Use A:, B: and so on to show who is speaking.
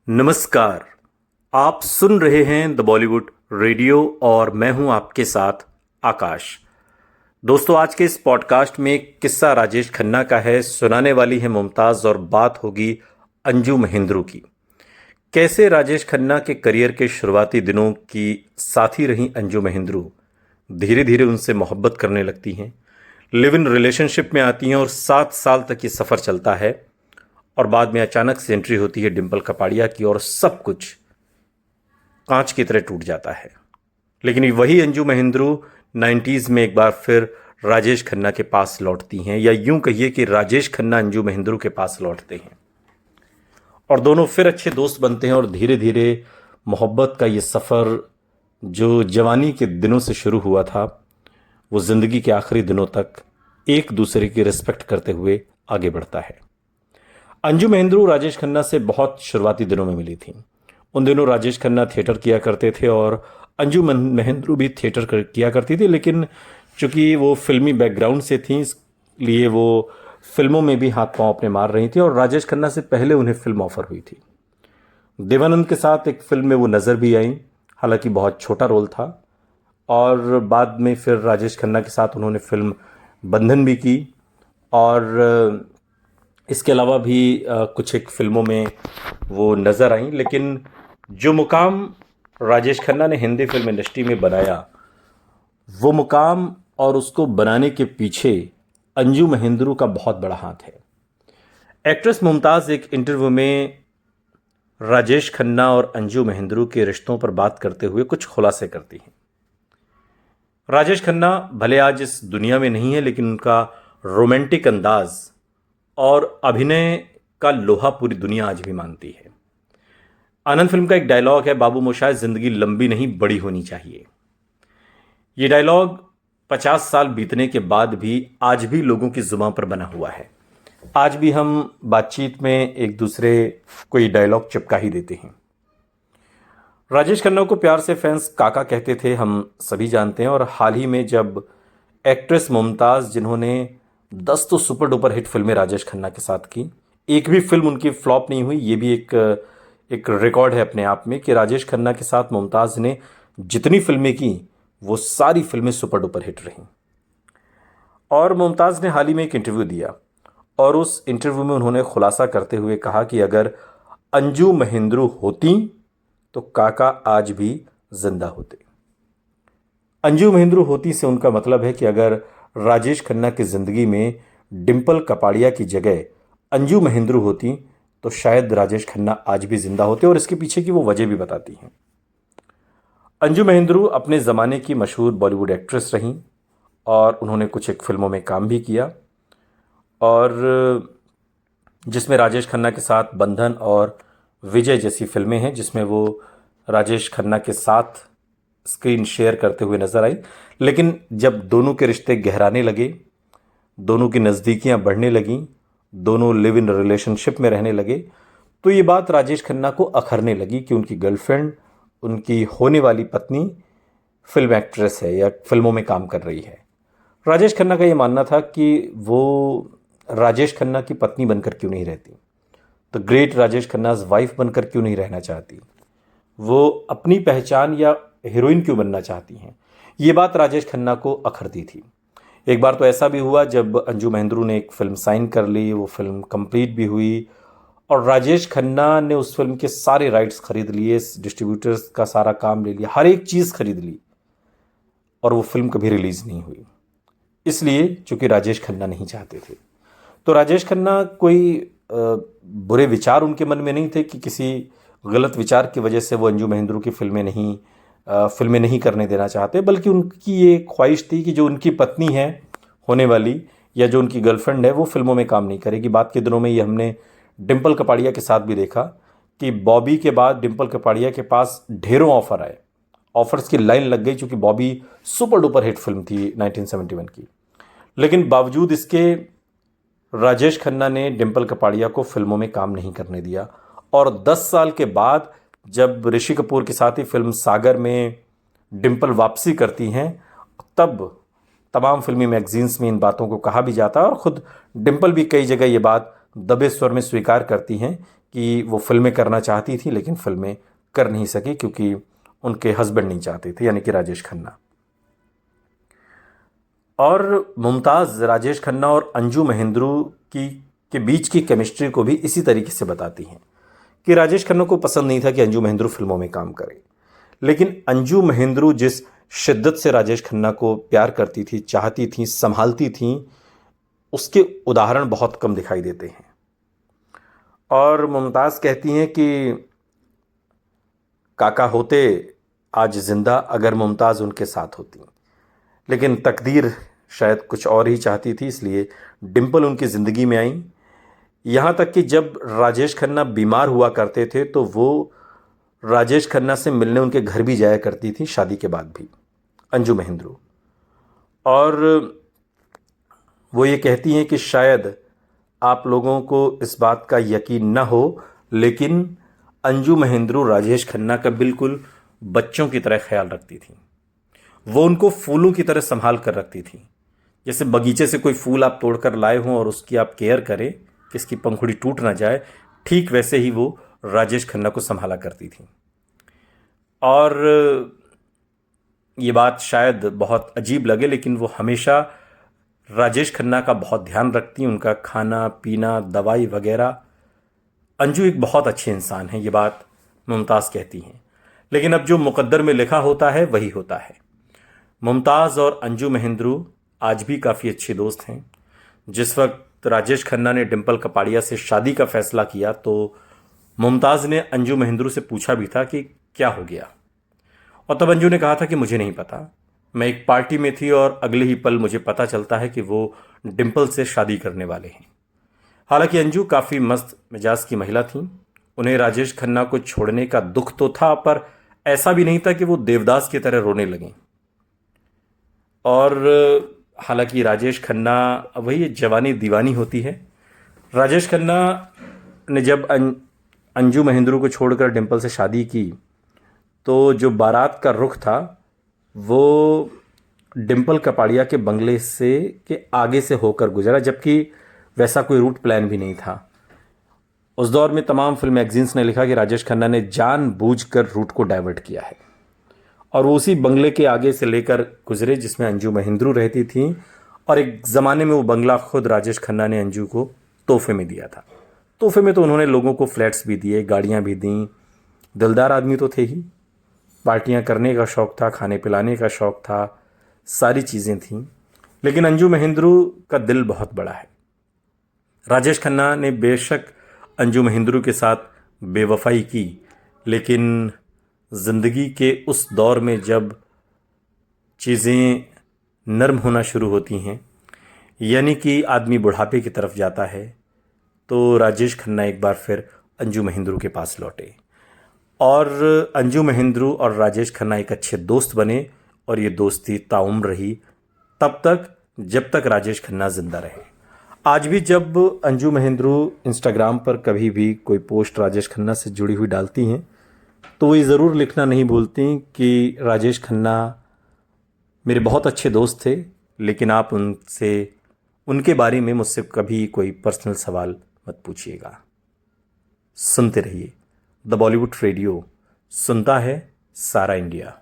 A: नमस्कार। आप सुन रहे हैं द बॉलीवुड रेडियो और मैं हूं आपके साथ आकाश। दोस्तों, आज के इस पॉडकास्ट में एक किस्सा राजेश खन्ना का है। सुनाने वाली है मुमताज और बात होगी अंजू महेंद्रू की। कैसे राजेश खन्ना के करियर के शुरुआती दिनों की साथी रही अंजू महेंद्रू धीरे धीरे उनसे मोहब्बत करने लगती हैं, लिव इन रिलेशनशिप में आती हैं और 7 साल तक ये सफ़र चलता है और बाद में अचानक से एंट्री होती है डिंपल कपाड़िया की और सब कुछ कांच की तरह टूट जाता है। लेकिन वही अंजू महेंद्रू 90s में एक बार फिर राजेश खन्ना के पास लौटती हैं, या यूं कहिए कि राजेश खन्ना अंजू महेंद्रू के पास लौटते हैं और दोनों फिर अच्छे दोस्त बनते हैं और धीरे धीरे मोहब्बत का ये सफ़र जो जवानी के दिनों से शुरू हुआ था वो ज़िंदगी के आखिरी दिनों तक एक दूसरे की रिस्पेक्ट करते हुए आगे बढ़ता है। अंजू महेंद्रू राजेश खन्ना से बहुत शुरुआती दिनों में मिली थी। उन दिनों राजेश खन्ना थिएटर किया करते थे और अंजू महेंद्रू भी थिएटर किया करती थी, लेकिन चूंकि वो फिल्मी बैकग्राउंड से थी इसलिए वो फिल्मों में भी हाथ पांव अपने मार रही थी और राजेश खन्ना से पहले उन्हें फिल्म ऑफर हुई थी। देवानंद के साथ एक फिल्म में वो नज़र भी आई, हालांकि बहुत छोटा रोल था, और बाद में फिर राजेश खन्ना के साथ उन्होंने फिल्म बंधन भी की और इसके अलावा भी कुछ एक फिल्मों में वो नज़र आई। लेकिन जो मुकाम राजेश खन्ना ने हिंदी फिल्म इंडस्ट्री में बनाया, वो मुकाम और उसको बनाने के पीछे अंजू महेंद्रू का बहुत बड़ा हाथ है। एक्ट्रेस मुमताज़ एक इंटरव्यू में राजेश खन्ना और अंजू महेंद्रू के रिश्तों पर बात करते हुए कुछ खुलासे करती हैं। राजेश खन्ना भले आज इस दुनिया में नहीं है, लेकिन उनका रोमांटिक अंदाज और अभिनय का लोहा पूरी दुनिया आज भी मानती है। आनंद फिल्म का एक डायलॉग है, बाबू मोशाय जिंदगी लंबी नहीं बड़ी होनी चाहिए। ये डायलॉग 50 साल बीतने के बाद भी आज भी लोगों की जुबान पर बना हुआ है। आज भी हम बातचीत में एक दूसरे को ये डायलॉग चिपका ही देते हैं। राजेश खन्ना को प्यार से फैंस काका कहते थे, हम सभी जानते हैं। और हाल ही में जब एक्ट्रेस मुमताज़, जिन्होंने 10 तो सुपर डुपर हिट फिल्में राजेश खन्ना के साथ की, एक भी फिल्म उनकी फ्लॉप नहीं हुई, ये भी एक रिकॉर्ड है अपने आप में कि राजेश खन्ना के साथ मुमताज़ ने जितनी फिल्में की वो सारी फिल्में सुपर डुपर हिट रहीं। और मुमताज़ ने हाल ही में एक इंटरव्यू दिया और उस इंटरव्यू में उन्होंने खुलासा करते हुए कहा कि अगर अंजू महेंद्रू होती तो काका आज भी जिंदा होते। अंजू महेंद्रू होती से उनका मतलब है कि अगर राजेश खन्ना की ज़िंदगी में डिंपल कपाड़िया की जगह अंजू महेंद्रू होती तो शायद राजेश खन्ना आज भी जिंदा होते, और इसके पीछे की वो वजह भी बताती हैं। अंजू महेंद्रू अपने ज़माने की मशहूर बॉलीवुड एक्ट्रेस रहीं और उन्होंने कुछ एक फिल्मों में काम भी किया, और जिसमें राजेश खन्ना के साथ बंधन और विजय जैसी फिल्में हैं, जिसमें वो राजेश खन्ना के साथ स्क्रीन शेयर करते हुए नजर आई। लेकिन जब दोनों के रिश्ते गहराने लगे, दोनों की नज़दीकियां बढ़ने लगीं, दोनों लिव इन रिलेशनशिप में रहने लगे, तो ये बात राजेश खन्ना को अखरने लगी कि उनकी गर्लफ्रेंड, उनकी होने वाली पत्नी फिल्म एक्ट्रेस है या फिल्मों में काम कर रही है। राजेश खन्ना का ये मानना था कि वो राजेश खन्ना की पत्नी बनकर क्यों नहीं रहती, तो ग्रेट राजेश खन्नाज वाइफ बनकर क्यों नहीं रहना चाहती, वो अपनी पहचान या हीरोइन क्यों बनना चाहती हैं। ये बात राजेश खन्ना को अखरती थी। एक बार तो ऐसा भी हुआ जब अंजू महेंद्रू ने एक फिल्म साइन कर ली, वो फिल्म कंप्लीट भी हुई और राजेश खन्ना ने उस फिल्म के सारे राइट्स खरीद लिए, डिस्ट्रीब्यूटर्स का सारा काम ले लिया, हर एक चीज़ खरीद ली, और वो फिल्म कभी रिलीज़ नहीं हुई, इसलिए चूंकि राजेश खन्ना नहीं चाहते थे। तो राजेश खन्ना कोई बुरे विचार उनके मन में नहीं थे कि किसी गलत विचार की वजह से वो अंजू महेंद्रू की फिल्में नहीं करने देना चाहते, बल्कि उनकी ये ख्वाहिश थी कि जो उनकी पत्नी है होने वाली या जो उनकी गर्लफ्रेंड है वो फिल्मों में काम नहीं करेगी। बात के दिनों में ये हमने डिंपल कपाड़िया के साथ भी देखा कि बॉबी के बाद डिंपल कपाड़िया के पास ढेरों ऑफर आए, ऑफर्स की लाइन लग गई, चूँकि Bobby super duper hit film थी 1971 की। लेकिन बावजूद इसके राजेश खन्ना ने डिंपल कपाड़िया को फिल्मों में काम नहीं करने दिया, और 10 साल के बाद जब ऋषि कपूर के साथ ही फिल्म सागर में डिंपल वापसी करती हैं, तब तमाम फिल्मी मैगजीन्स में इन बातों को कहा भी जाता है और ख़ुद डिंपल भी कई जगह ये बात दबे स्वर में स्वीकार करती हैं कि वो फिल्में करना चाहती थी लेकिन फिल्में कर नहीं सकी क्योंकि उनके हस्बैंड नहीं चाहते थे, यानी कि राजेश खन्ना। और मुमताज़ राजेश खन्ना और अंजू महेंद्रू की के बीच की केमिस्ट्री को भी इसी तरीके से बताती हैं कि राजेश खन्ना को पसंद नहीं था कि अंजू महेंद्रू फिल्मों में काम करे, लेकिन अंजू महेंद्रू जिस शिद्दत से राजेश खन्ना को प्यार करती थी, चाहती थी, संभालती थी, उसके उदाहरण बहुत कम दिखाई देते हैं। और मुमताज़ कहती हैं कि काका होते आज जिंदा अगर मुमताज़ उनके साथ होती, लेकिन तकदीर शायद कुछ और ही चाहती थी, इसलिए डिम्पल उनकी ज़िंदगी में आई। यहाँ तक कि जब राजेश खन्ना बीमार हुआ करते थे तो वो राजेश खन्ना से मिलने उनके घर भी जाया करती थी शादी के बाद भी, अंजू महेंद्रू। और वो ये कहती हैं कि शायद आप लोगों को इस बात का यकीन न हो, लेकिन अंजू महेंद्रू राजेश खन्ना का बिल्कुल बच्चों की तरह ख्याल रखती थी। वो उनको फूलों की तरह संभाल कर रखती थी। जैसे बगीचे से कोई फूल आप तोड़कर लाए हों और उसकी आप केयर करें कि इसकी पंखुड़ी टूट ना जाए, ठीक वैसे ही वो राजेश खन्ना को संभाला करती थी। और ये बात शायद बहुत अजीब लगे, लेकिन वो हमेशा राजेश खन्ना का बहुत ध्यान रखती, उनका खाना पीना, दवाई वगैरह। अंजू एक बहुत अच्छे इंसान है, ये बात मुमताज़ कहती हैं। लेकिन अब जो मुकद्दर में लिखा होता है वही होता है। मुमताज़ और अंजू महेंद्रू आज भी काफ़ी अच्छे दोस्त हैं। जिस वक्त राजेश खन्ना ने डिम्पल कपाड़िया से शादी का फैसला किया तो मुमताज़ ने अंजू महेंद्रू से पूछा भी था कि क्या हो गया, और तब अंजू ने कहा था कि मुझे नहीं पता, मैं एक पार्टी में थी और अगले ही पल मुझे पता चलता है कि वो डिम्पल से शादी करने वाले हैं। हालांकि अंजू काफ़ी मस्त मिजाज की महिला थी, उन्हें राजेश खन्ना को छोड़ने का दुख तो था, पर ऐसा भी नहीं था कि वो देवदास की तरह रोने लगें। और हालांकि राजेश खन्ना, वही जवानी दीवानी होती है। राजेश खन्ना ने जब अंजू महेंद्रू को छोड़कर डिम्पल से शादी की तो जो बारात का रुख था वो डिम्पल कपाड़िया के बंगले से के आगे से होकर गुजरा, जबकि वैसा कोई रूट प्लान भी नहीं था। उस दौर में तमाम फिल्म मैगजीन्स ने लिखा कि राजेश खन्ना ने जानबूझकर रूट को डाइवर्ट किया है, और वो उसी बंगले के आगे से लेकर गुजरे जिसमें अंजू महेंद्रू रहती थी। और एक ज़माने में वो बंगला खुद राजेश खन्ना ने अंजू को तोहफे में दिया था। तोहफे में तो उन्होंने लोगों को फ्लैट्स भी दिए, गाड़ियाँ भी दीं। दिलदार आदमी तो थे ही, पार्टियाँ करने का शौक़ था, खाने पिलाने का शौक़ था, सारी चीज़ें थीं। लेकिन अंजू महेंद्रू का दिल बहुत बड़ा है। राजेश खन्ना ने बेशक अंजू महेंद्रू के साथ बेवफाई की, लेकिन ज़िंदगी के उस दौर में जब चीज़ें नर्म होना शुरू होती हैं, यानी कि आदमी बुढ़ापे की तरफ जाता है, तो राजेश खन्ना एक बार फिर अंजू महेंद्रू के पास लौटे और अंजू महेंद्रू और राजेश खन्ना एक अच्छे दोस्त बने, और ये दोस्ती ताउम्र रही तब तक जब तक राजेश खन्ना जिंदा रहे। आज भी जब अंजू महेंद्रू इंस्टाग्राम पर कभी भी कोई पोस्ट राजेश खन्ना से जुड़ी हुई डालती हैं तो वो ये ज़रूर लिखना नहीं भूलती कि राजेश खन्ना मेरे बहुत अच्छे दोस्त थे, लेकिन आप उनके बारे में मुझसे कभी कोई पर्सनल सवाल मत पूछिएगा। सुनते रहिए द बॉलीवुड रेडियो, सुनता है सारा इंडिया।